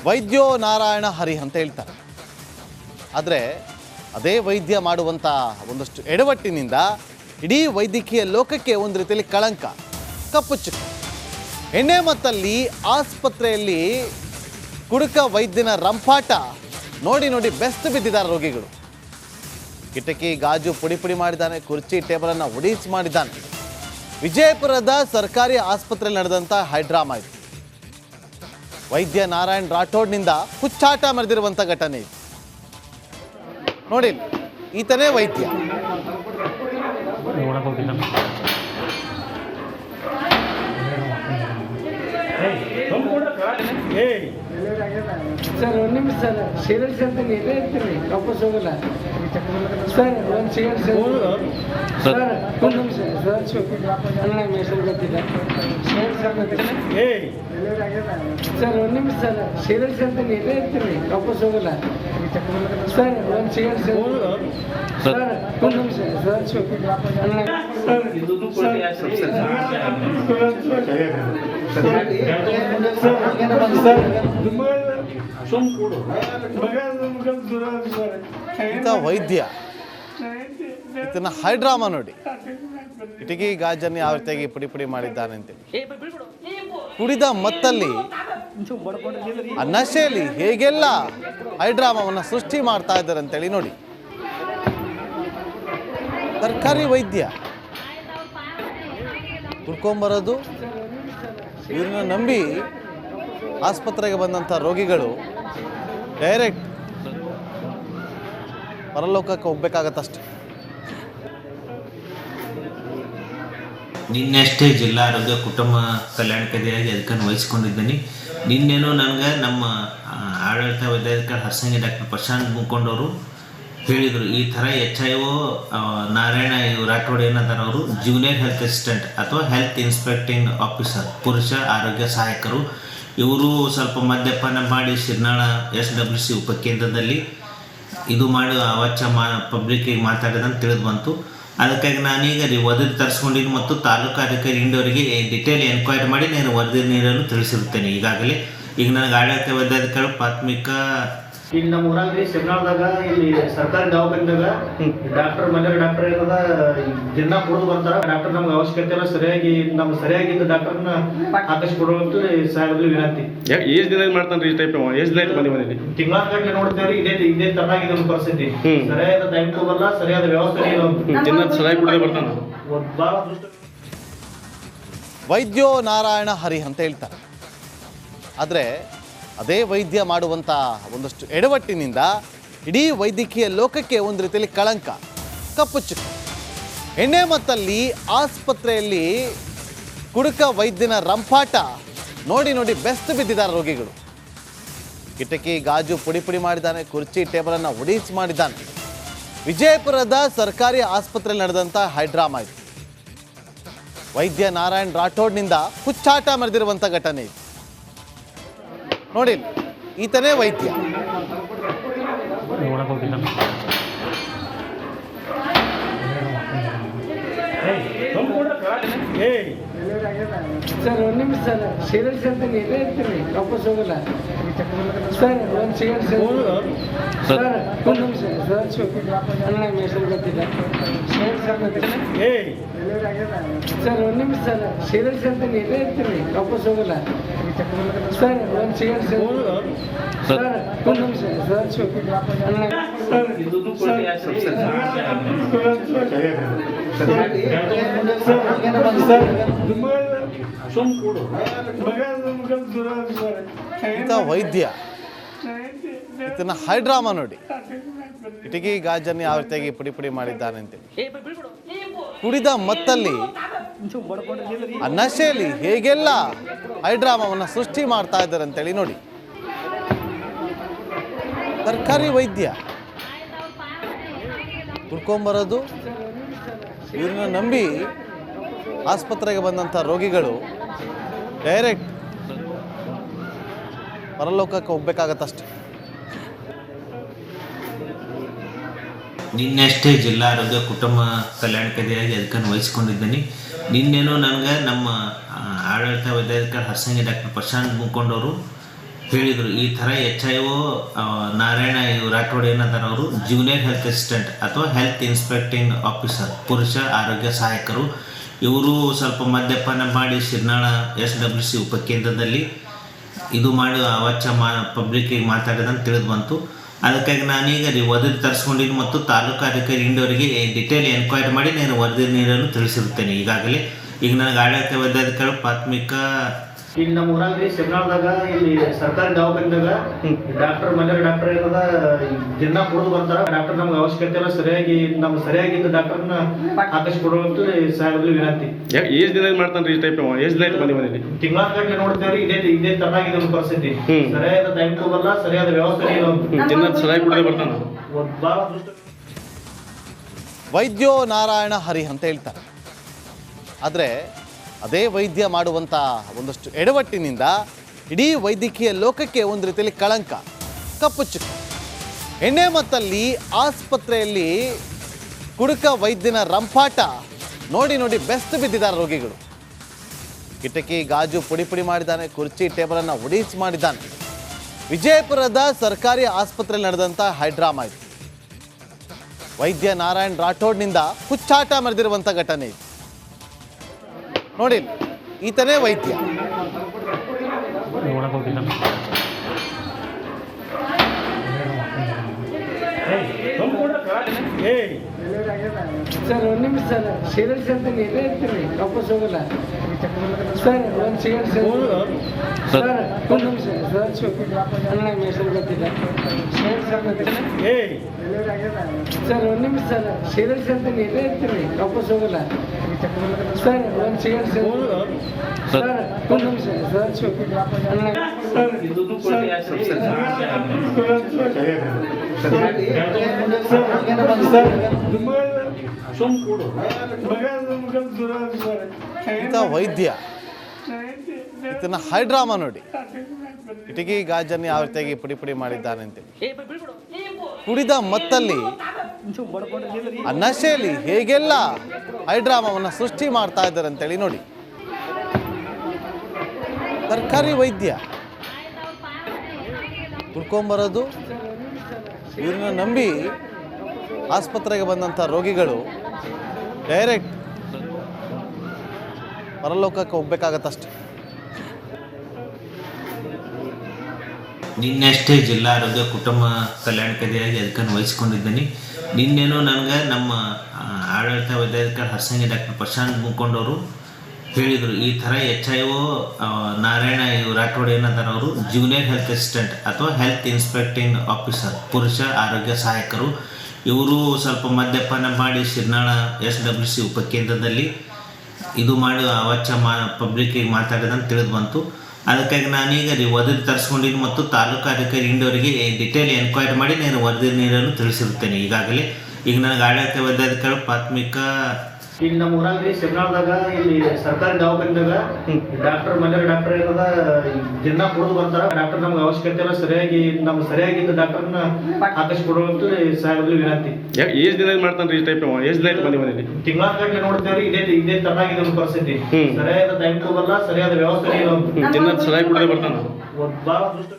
ವೈದ್ಯೋ ನಾರಾಯಣ ಹರಿ ಅಂತ ಹೇಳ್ತಾರೆ. ಆದರೆ ಅದೇ ವೈದ್ಯ ಮಾಡುವಂಥ ಒಂದಷ್ಟು ಎಡವಟ್ಟಿನಿಂದ ಇಡೀ ವೈದ್ಯಕೀಯ ಲೋಕಕ್ಕೆ ಒಂದು ರೀತಿಯಲ್ಲಿ ಕಳಂಕ, ಕಪ್ಪು ಚುಕ್ಕೆ. ಎಣ್ಣೆ ಮತ್ತಲ್ಲಿ ಆಸ್ಪತ್ರೆಯಲ್ಲಿ ಕುಡುಕ ವೈದ್ಯನ ರಂಪಾಟ ನೋಡಿ ನೋಡಿ ಬೆಸ್ಟ್ ಬಿದ್ದಿದ್ದಾರೆ ರೋಗಿಗಳು. ಕಿಟಕಿ ಗಾಜು ಪುಡಿ ಮಾಡಿದ್ದಾನೆ, ಕುರ್ಚಿ ಟೇಬಲನ್ನು ಒಡಿಸಿ ಮಾಡಿದ್ದಾನೆ. ವಿಜಯಪುರದ ಸರ್ಕಾರಿ ಆಸ್ಪತ್ರೆಯಲ್ಲಿ ನಡೆದಂಥ ಹೈಡ್ರಾಮಾ ಇದು. ವೈದ್ಯ ನಾರಾಯಣ್ ರಾಠೋಡ್ನಿಂದ ಹುಚ್ಚಾಟ ಮೆರೆದಿರುವಂಥ ಘಟನೆ ಇದು. ನೋಡಿ, ಈತನೇ ವೈದ್ಯ. ಸರ್ ಒಂದು ನಿಮಿಷ ಸರ್, ಸೀರಿಯಸ್ ಅಂತ ನೀವೇ ಇರ್ತೀರಿ, ವಾಪಸ್ ಹೋಗಲ್ಲ ಸರ್. ಒಂದು ಸಿಗರೇಟ್ ಸರ್, ಒಂದು ನಿಮಿಷ ಸರ್, ಅಣ್ಣ ಹೆಸರು ಗೊತ್ತಿಲ್ಲ ಸರ್. ಒಂದು ನಿಮಿಷ ಸರ್, ಸೀರಿಯಸ್ ಅಂತ ನೀವೇ ಇರ್ತೀರಿ, ವಾಪಸ್ ಹೋಗಲ್ಲ ಸರ್. ಒಂದು ಸಿಗರೇಟ್ ಸರ್, ಒಂದು ನಿಮಿಷ ಸರ್, ಅಣ್ಣ ಇಂಥ ವೈದ್ಯ ಇದನ್ನ ಹೈಡ್ರಾಮಾ ನೋಡಿ. ಕಿಟಕಿ ಗಾಜನ್ನು ಯಾವ ರೀತಿಯಾಗಿ ಪುಡಿ ಮಾಡಿದ್ದಾನೆ ಅಂತೇಳಿ. ಕುಡಿದ ಮತ್ತಲ್ಲಿ ಆ ನಶೆಯಲ್ಲಿ ಹೇಗೆಲ್ಲ ಹೈಡ್ರಾಮಾವನ್ನು ಸೃಷ್ಟಿ ಮಾಡ್ತಾ ಇದ್ದಾರೆ ಅಂತೇಳಿ ನೋಡಿ. ಸರ್ಕಾರಿ ವೈದ್ಯ ಕುಡ್ಕೊಂಬರೋದು, ಇವ್ರನ್ನ ನಂಬಿ ಆಸ್ಪತ್ರೆಗೆ ಬಂದಂಥ ರೋಗಿಗಳು ಡೈರೆಕ್ಟ್ ಪರಲೋಕಕ್ಕೆ ಹೋಗ್ಬೇಕಾಗತ್ತಷ್ಟೆ. ನಿನ್ನೆಷ್ಟೇ ಜಿಲ್ಲಾ ಆರೋಗ್ಯ ಕುಟುಂಬ ಕಲ್ಯಾಣ ಕಚೇರಿಯಾಗಿ ಅದಕ್ಕನ್ನು ವಹಿಸ್ಕೊಂಡಿದ್ದೀನಿ. ನಿನ್ನೇನು ನನಗೆ ನಮ್ಮ ಆಡಳಿತ ವೈದ್ಯಾಧಿಕಾರಿ ಹರ್ಸಂಗಿ ಡಾಕ್ಟರ್ ಪ್ರಶಾಂತ್ ಮುಖಂಡವರು ಹೇಳಿದರು, ಈ ಥರ HIO ನಾರಾಯಣ ರಾಠೋಡ್ ಏನದಾರ ಅವರು ಜೂನಿಯರ್ ಹೆಲ್ತ್ ಅಸಿಸ್ಟೆಂಟ್ ಅಥವಾ ಹೆಲ್ತ್ ಇನ್ಸ್ಪೆಕ್ಟಿಂಗ್ ಆಫೀಸರ್, ಪುರುಷ ಆರೋಗ್ಯ ಸಹಾಯಕರು. ಇವರು ಸ್ವಲ್ಪ ಮದ್ಯಪಾನ ಮಾಡಿ ಶಿರ್ನಾಳ SWC ಉಪಕೇಂದ್ರದಲ್ಲಿ ಇದು ಮಾಡಿ ಅವಚ್ಚ ಪಬ್ಲಿಕ್ಕಿಗೆ ಮಾತಾಡಿದಂತ ತಿಳಿದು ಬಂತು. ಅದಕ್ಕಾಗಿ ನಾನೀಗ ವರದಿ ತರಿಸ್ಕೊಂಡಿದ್ದು ಮತ್ತು ತಾಲೂಕು ಅಧಿಕಾರಿ ಇಂಡೋರಿಗೆ ಡಿಟೇಲ್ ಎನ್ಕ್ವೈರಿ ಮಾಡಿ ನಾನು ವರದಿ ನೀಡಲು ತಿಳಿಸಿರುತ್ತೇನೆ. ಈಗಾಗಲೇ ಈಗ ನನಗೆ ಆಡಳಿತ ವೈದ್ಯಾಧಿಕಾರಿ ಪ್ರಾಥಮಿಕ ಈಗ ನಮ್ಮ ಊರಾಗ್ರಿ ಶಿರ್ನಾಳದಾಗ ಇಲ್ಲಿ ಸರ್ಕಾರಿ ದವಾಖಾನೆದಾಗ ಡಾಕ್ಟರ್ ಮನೆಯವ್ರ ಡಾಕ್ಟರ್ ಏನದ ದಿನ ಕುಡಿದು ಬರ್ತಾರ. ಡಾಕ್ಟರ್ ನಮ್ಗೆ ಅವಶ್ಯಕತೆ ಇಲ್ಲ, ಸರಿಯಾಗಿದ್ದ ಡಾಕ್ಟರ್ನ ಹಾಕಿಸ್ಕೊಡುವಂತ ಸಾಹೇಬ್ರಿಗೆ ವಿನಂತಿ. ಎಷ್ಟು ದಿನ ಮಾಡ್ತಾನ್ರಿ ಈ ಟೈಪ್? ಎಷ್ಟು ದಿನ ಬಂದಿ ಮನೇಲಿ ತಿಂಗಳ ಗಟ್ಟಲೆ ನೋಡ್ತೇವ್ರಿ. ಇದೇ ತರನಾಗಿದೆ ಒಂದು ಪರಿಸ್ಥಿತಿ. ಸರಿಯಾದ ಟೈಮ್ ಬರಲ್ಲ, ಸರಿಯಾದ ವ್ಯವಸ್ಥೆ ದಿನ ಸರಿಯಾಗಿ ಕುಡಿದೇ ಬರ್ತಾನ. ಬಹಳ ದುಷ್ಟ. ವೈದ್ಯೋ ನಾರಾಯಣ ಹರಿ ಅಂತ ಹೇಳ್ತಾರೆ. ಆದರೆ ಅದೇ ವೈದ್ಯ ಮಾಡುವಂಥ ಒಂದಷ್ಟು ಎಡವಟ್ಟಿನಿಂದ ಇಡೀ ವೈದ್ಯಕೀಯ ಲೋಕಕ್ಕೆ ಒಂದು ರೀತಿಯಲ್ಲಿ ಕಳಂಕ, ಕಪ್ಪು ಚುಕ್ಕೆ. ಎಣ್ಣೆ ಮತ್ತಲ್ಲಿ ಆಸ್ಪತ್ರೆಯಲ್ಲಿ ಕುಡುಕ ವೈದ್ಯನ ರಂಪಾಟ ನೋಡಿ ನೋಡಿ ಬೆಸ್ಟ್ ಬಿದ್ದಿದ್ದಾರೆ ರೋಗಿಗಳು. ಕಿಟಕಿ ಗಾಜು ಪುಡಿ ಮಾಡಿದ್ದಾನೆ, ಕುರ್ಚಿ ಟೇಬಲನ್ನು ಒಡಿಸಿ ಮಾಡಿದ್ದಾನೆ. ವಿಜಯಪುರದ ಸರ್ಕಾರಿ ಆಸ್ಪತ್ರೆಯಲ್ಲಿ ನಡೆದಂಥ ಹೈಡ್ರಾಮಾ ಇದು. ವೈದ್ಯ ನಾರಾಯಣ್ ರಾಠೋಡ್ನಿಂದ ಹುಚ್ಚಾಟ ಮೆರೆದಿರುವಂಥ ಘಟನೆ ಇದು. ನೋಡಿ, ಈತನೇ ವೈದ್ಯ. ಸರ್ ಒಂದು ನಿಮಿಷ ಸರ್, ಸೀರಿಯಸ್ ಅಂತ ನೀವೇ ಇರ್ತೀರಿ, ವಾಪಸ್ ಹೋಗಲ್ಲ ಸರ್. ಒಂದು ಸಿಗರೇಟ್ ಸರ್, ಒಂದು ನಿಮಿಷ ಸರ್, ಅಣ್ಣ ಹೆಸರು ಗೊತ್ತಿಲ್ಲ ಸರ್. ಒಂದು ನಿಮಿಷ ಸರ್, ಸೀರಿಯಸ್ ಅಂತ ನೀವೇ ಇರ್ತೀರಿ, ವಾಪಸ್ ಹೋಗಲ್ಲ ಸರ್. ಒಂದು ಸಿಗರೇಟ್ ಸರ್, ಒಂದು ನಿಮಿಷ ಸರ್, ಅಣ್ಣ ಇಂಥ ವೈದ್ಯ ಇದನ್ನ ಹೈಡ್ರಾಮಾ ನೋಡಿ. ಕಿಟಕಿ ಗಾಜನ್ನು ಯಾವ ರೀತಿಯಾಗಿ ಪುಡಿ ಮಾಡಿದ್ದಾನೆ ಅಂತೇಳಿ. ಕುಡಿದ ಮತ್ತಲ್ಲಿ ಆ ನಶೆಯಲ್ಲಿ ಹೇಗೆಲ್ಲ ಹೈಡ್ರಾಮಾವನ್ನು ಸೃಷ್ಟಿ ಮಾಡ್ತಾ ಇದ್ದಾರೆ ಅಂತೇಳಿ ನೋಡಿ. ಸರ್ಕಾರಿ ವೈದ್ಯ ಕುಡ್ಕೊಂಬರೋದು, ಇವ್ರನ್ನ ನಂಬಿ ಆಸ್ಪತ್ರೆಗೆ ಬಂದಂಥ ರೋಗಿಗಳು ಡೈರೆಕ್ಟ್ ಪರಲೋಕಕ್ಕೆ ಹೋಗ್ಬೇಕಾಗತ್ತಷ್ಟೆ. ನಿನ್ನೆಷ್ಟೇ ಜಿಲ್ಲಾ ಆರೋಗ್ಯ ಕುಟುಂಬ ಕಲ್ಯಾಣ ಕಚೇರಿಯಾಗಿ ಅದಕ್ಕನ್ನು ವಹಿಸ್ಕೊಂಡಿದ್ದೀನಿ. ನಿನ್ನೇನು ನನಗೆ ನಮ್ಮ ಆಡಳಿತ ವೈದ್ಯಾಧಿಕಾರಿ ಹರ್ಸಂಗಿ ಡಾಕ್ಟರ್ ಪ್ರಶಾಂತ್ ಮುಖಂಡವರು ಹೇಳಿದರು ಈ ಥರ HIV ನಾರಾಯಣ ರಾಠೋಡ್ ಏನದಾರ ಅವರು ಜೂನಿಯರ್ ಹೆಲ್ತ್ ಅಸಿಸ್ಟೆಂಟ್ ಅಥವಾ ಹೆಲ್ತ್ ಇನ್ಸ್ಪೆಕ್ಟಿಂಗ್ ಆಫೀಸರ್ ಪುರುಷ ಆರೋಗ್ಯ ಸಹಾಯಕರು ಇವರು ಸ್ವಲ್ಪ ಮದ್ಯಪಾನ ಮಾಡಿ ಶಿರ್ನಾಳ SWC ಉಪಕೇಂದ್ರದಲ್ಲಿ ಇದು ಮಾಡಿ ಅವಚ್ಚ ಪಬ್ಲಿಕ್ಕಿಗೆ ಮಾತಾಡಿದಂತ ತಿಳಿದು ಬಂತು. ಅದಕ್ಕಾಗಿ ನಾನೀಗ ವರದಿ ತರಿಸ್ಕೊಂಡಿದ್ದು ಮತ್ತು ತಾಲೂಕು ಅಧಿಕಾರಿ ಇಂಡೋರಿಗೆ ಡಿಟೇಲ್ ಎನ್ಕ್ವೈರಿ ಮಾಡಿ ನಾನು ವರದಿ ನೀಡಲು ತಿಳಿಸಿರುತ್ತೇನೆ. ಈಗಾಗಲೇ ಈಗ ನನಗೆ ಆಡಳಿತ ವೈದ್ಯಾಧಿಕಾರಿ ಪ್ರಾಥಮಿಕ ಇಲ್ಲಿ ನಮ್ಮ ಊರಾಗ್ರಿ ಶಿರ್ನಾಳದಾಗ ಇಲ್ಲಿ ಸರ್ಕಾರಿ ದವಾಖಾನೆದಾಗ ಡಾಕ್ಟರ್ ಮಲ್ಯರ ಡಾಕ್ಟರ್ ಏನದ ದಿನ ಕುಡಿದು ಬರ್ತಾರ. ಡಾಕ್ಟರ್ ನಮ್ಗೆ ಅವಶ್ಯಕತೆ ಇಲ್ಲ, ಸರಿಯಾಗಿದ್ದ ಡಾಕ್ಟರ್ನ ಆಕರ್ಷಿ ಕೊಡುವಂತ ಸಾಹೇಬ್ರಿಗೆ ವಿನಂತಿ. ಏಜ್ ದಿನ ಮಾಡ್ತಾನೆ ಈ ಟೈಪ್ ಏಜ್ ದಿನ ಬಂದಿ ಮನೇಲಿ ತಿಂಗಳಾಗಟ್ಟಲೆ ನೋಡ್ತೇವ್ರಿ, ಇದೇ ತರನಾಗಿದೆ ಒಂದು ಪರಿಸ್ಥಿತಿ. ಸರಿಯಾದ ಟೈಮ್ ಹೋಗಲ್ಲ, ಸರಿಯಾದ ವ್ಯವಸ್ಥೆ ಇಲ್ಲ. ದಿನ ಸಲಹೆ ಕುಡಿದೇ ಬರ್ತಾನ. ಭಾಳ ದುಷ್ಟ ವೈದ್ಯೋ ನಾರಾಯಣ ಹರಿ ಅಂತ ಹೇಳ್ತಾರೆ. ಆದರೆ ಅದೇ ವೈದ್ಯ ಮಾಡುವಂಥ ಒಂದಷ್ಟು ಎಡವಟ್ಟಿನಿಂದ ಇಡೀ ವೈದ್ಯಕೀಯ ಲೋಕಕ್ಕೆ ಒಂದು ರೀತಿಯಲ್ಲಿ ಕಳಂಕ, ಕಪ್ಪು ಚುಕ್ಕೆ. ಎಣ್ಣೆ ಮತ್ತಲ್ಲಿ ಆಸ್ಪತ್ರೆಯಲ್ಲಿ ಕುಡುಕ ವೈದ್ಯನ ರಂಪಾಟ ನೋಡಿ ನೋಡಿ ಬೆಸ್ಟ್ ಬಿದ್ದಿದ್ದಾರೆ ರೋಗಿಗಳು. ಕಿಟಕಿ ಗಾಜು ಪುಡಿ ಮಾಡಿದ್ದಾನೆ, ಕುರ್ಚಿ ಟೇಬಲನ್ನು ಒಡಿಸಿ ಮಾಡಿದ್ದಾನೆ. ವಿಜಯಪುರದ ಸರ್ಕಾರಿ ಆಸ್ಪತ್ರೆಯಲ್ಲಿ ನಡೆದಂಥ ಹೈಡ್ರಾಮಾ ಇದು. ವೈದ್ಯ ನಾರಾಯಣ್ ರಾಠೋಡ್ನಿಂದ ಹುಚ್ಚಾಟ ಮೆರೆದಿರುವಂಥ ಘಟನೆ ಇದು. ನೋಡಿ, ಈತನೇ ವೈದ್ಯ. ಸರ್ ಒಂದು ನಿಮಿಷ ಸರ್, ಸೀರಿಯಲ್ಸ್ ಅಂತ ಎಲ್ಲೇ ಇರ್ತೀರಿ, ವಾಪಸ್ ಹೋಗಲ್ಲ ಸರ್. ಒಂದು ಸಿಗರೇಟ್ ಸರ್, ಒಂದು ನಿಮಿಷ ಸರ್, ನನ್ನ ಹೆಸರು ಗೊತ್ತಿಲ್ಲ ಸರ್. ಒಂದು ನಿಮಿಷ ಸರ್, ಸೀರಿಯಲ್ಸ್ ಅಂತ ಎಲ್ಲೇ ಇರ್ತೀರಿ, ವಾಪಸ್ ಹೋಗಲ್ಲ ಸರ್. ಒಂದು ಸಿಗರೇಟ್ ಸರ್, ಒಂದು ನಿಮಿಷ ಇಂಥ ವೈದ್ಯ ಇದನ್ನ ಹೈಡ್ರಾಮಾ ನೋಡಿ. ಕಿಟಕಿ ಗಾಜನ್ನು ಯಾವ ರೀತಿಯಾಗಿ ಪುಡಿ ಮಾಡಿದ್ದಾನೆ ಅಂತೇಳಿ. ಕುಡಿದ ಮತ್ತಲ್ಲಿ ಆ ನಶೆಯಲ್ಲಿ ಹೇಗೆಲ್ಲ ಹೈಡ್ರಾಮಾವನ್ನು ಸೃಷ್ಟಿ ಮಾಡ್ತಾ ಇದ್ದಾರೆ ಅಂತೇಳಿ ನೋಡಿ. ಸರ್ಕಾರಿ ವೈದ್ಯ ಕುಡ್ಕೊಂಬರೋದು, ಇವ್ರನ್ನ ನಂಬಿ ಆಸ್ಪತ್ರೆಗೆ ಬಂದಂಥ ರೋಗಿಗಳು ಡೈರೆಕ್ಟ್ ಪರಲೋಕಕ್ಕೆ ಹೋಗ್ಬೇಕಾಗತ್ತಷ್ಟೆ. ನಿನ್ನೆಷ್ಟೇ ಜಿಲ್ಲಾ ಆರೋಗ್ಯ ಕುಟುಂಬ ಕಲ್ಯಾಣಾಧಿಕಾರಿಯಾಗಿ ಅದಕ್ಕನ್ನು ವಹಿಸ್ಕೊಂಡಿದ್ದೀನಿ. ನಿನ್ನೇನು ನನಗೆ ನಮ್ಮ ಆಡಳಿತ ವೈದ್ಯಾಧಿಕಾರಿ ಹರ್ಸಂಗಿ ಡಾಕ್ಟರ್ ಪ್ರಶಾಂತ್ ಮುಕೊಂಡವರು ಹೇಳಿದರು ಈ ಥರ HIV ನಾರಾಯಣ ರಾಠೋಡ್ ಏನದಾರ ಅವರು ಜೂನಿಯರ್ ಹೆಲ್ತ್ ಅಸಿಸ್ಟೆಂಟ್ ಅಥವಾ ಹೆಲ್ತ್ ಇನ್ಸ್ಪೆಕ್ಟಿಂಗ್ ಆಫೀಸರ್ ಪುರುಷ ಆರೋಗ್ಯ ಸಹಾಯಕರು ಇವರು ಸ್ವಲ್ಪ ಮದ್ಯಪಾನ ಮಾಡಿ ಶಿರ್ನಾಳ SWC ಉಪಕೇಂದ್ರದಲ್ಲಿ ಇದು ಮಾಡಿ ಅವಚ್ಚ ಪಬ್ಲಿಕ್ಕಿಗೆ ಮಾತಾಡಿದಂತ ತಿಳಿದು ಬಂತು. ಅದಕ್ಕಾಗಿ ನಾನೀಗ ವರದಿ ತರಿಸ್ಕೊಂಡಿದ್ದು ಮತ್ತು ತಾಲೂಕು ಅಧಿಕಾರಿ ಇಂಡೋರಿಗೆ ಡಿಟೇಲ್ ಎನ್ಕ್ವೈರಿ ಮಾಡಿ ನಾನು ವರದಿ ನೀಡಲು ತಿಳಿಸಿರುತ್ತೇನೆ. ಈಗಾಗಲೇ ಈಗ ನನಗೆ ಆಡಳಿತ ವೈದ್ಯಾಧಿಕಾರಿ ಪ್ರಾಥಮಿಕ ಇಲ್ಲಿ ನಮ್ಮ ಊರಾಗ್ರಿ ಶಿರ್ನಾಳದಾಗ ಇಲ್ಲಿ ಸರ್ಕಾರಿ ದವಾಖಾನೆದಾಗ ಡಾಕ್ಟರ್ ಮಲ್ಯರ ಡಾಕ್ಟರ್ ಏನದ ದಿನ ಕುಡಿದು ಬರ್ತಾರ. ಡಾಕ್ಟರ್ ನಮ್ಗೆ ಅವಶ್ಯಕತೆ ಇಲ್ಲ, ಸರಿಯಾಗಿದ್ದ ಡಾಕ್ಟರ್ನ ಆಕರ್ಷಿ ಕೊಡುವಂತ ಸಾಹೇಬ್ರಿಗೆ ವಿನಂತಿ. ಏಜ್ ದಿನ ಮಾಡ್ತಾನೆ ಈ ಟೈಪ್ ಏಜ್ ದಿನ ಬಂದಿ ಮನೇಲಿ ತಿಂಗಳಾಗಟ್ಟಲೆ ನೋಡ್ತೇವ್ರಿ, ಇದೇ ತರನಾಗಿದೆ ಒಂದು ಪರಿಸ್ಥಿತಿ. ಸರಿಯಾದ ಟೈಮ್ ಹೋಗಲ್ಲ, ಸರಿಯಾದ ವ್ಯವಸ್ಥೆ ಇಲ್ಲ. ದಿನ ಸಲಹೆ ಕುಡಿದೇ ಬರ್ತಾನ. ಭಾಳ ದುಷ್ಟ